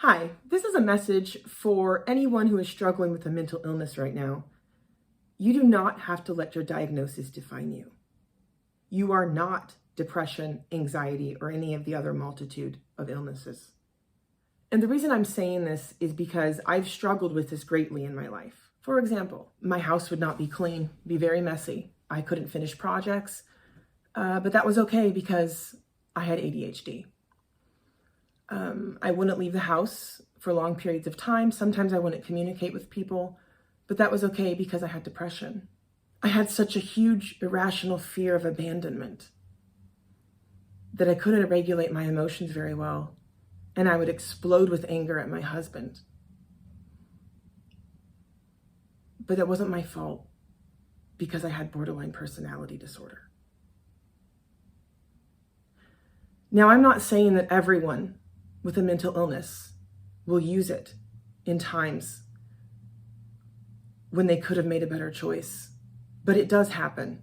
Hi, this is a message for anyone who is struggling with a mental illness right now. You do not have to let your diagnosis define you. You are not depression, anxiety, or any of the other multitude of illnesses. And the reason I'm saying this is because I've struggled with this greatly in my life. For example, my house would not be clean, be very messy. I couldn't finish projects, but that was okay because I had ADHD. I wouldn't leave the house for long periods of time. Sometimes I wouldn't communicate with people, but that was okay because I had depression. I had such a huge irrational fear of abandonment that I couldn't regulate my emotions very well, and I would explode with anger at my husband. But that wasn't my fault because I had borderline personality disorder. Now, I'm not saying that everyone with a mental illness will use it in times when they could have made a better choice, but it does happen.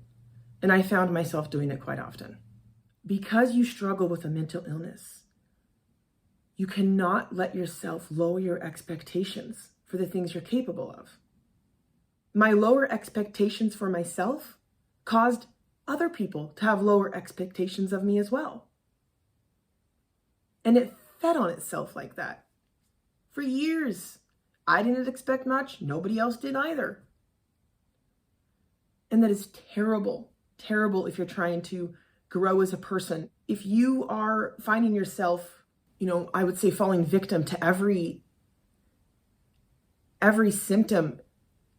And I found myself doing it quite often. Because you struggle with a mental illness, you cannot let yourself lower your expectations for the things you're capable of. My lower expectations for myself caused other people to have lower expectations of me as well. And it fed on itself like that. For years, I didn't expect much. Nobody else did either. And that is terrible, terrible if you're trying to grow as a person. If you are finding yourself, I would say falling victim to every symptom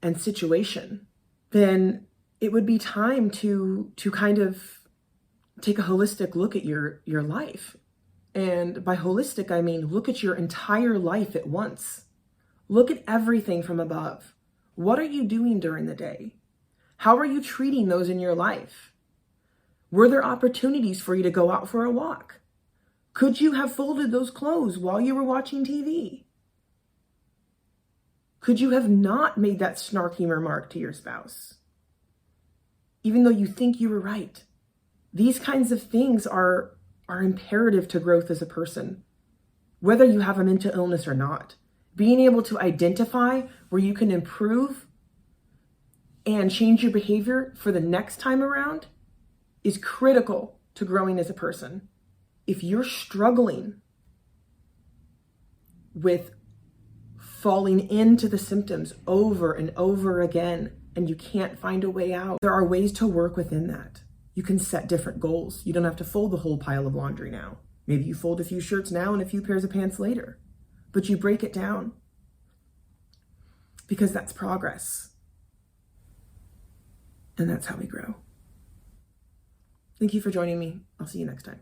and situation, then it would be time to kind of take a holistic look at your life. And by holistic, I mean, look at your entire life at once. Look at everything from above. What are you doing during the day? How are you treating those in your life? Were there opportunities for you to go out for a walk? Could you have folded those clothes while you were watching TV? Could you have not made that snarky remark to your spouse, even though you think you were right? These kinds of things are imperative to growth as a person, whether you have a mental illness or not. Being able to identify where you can improve and change your behavior for the next time around is critical to growing as a person. If you're struggling with falling into the symptoms over and over again and you can't find a way out, there are ways to work within that. You can set different goals. You don't have to fold the whole pile of laundry now. Maybe you fold a few shirts now and a few pairs of pants later, but you break it down because that's progress. And that's how we grow. Thank you for joining me. I'll see you next time.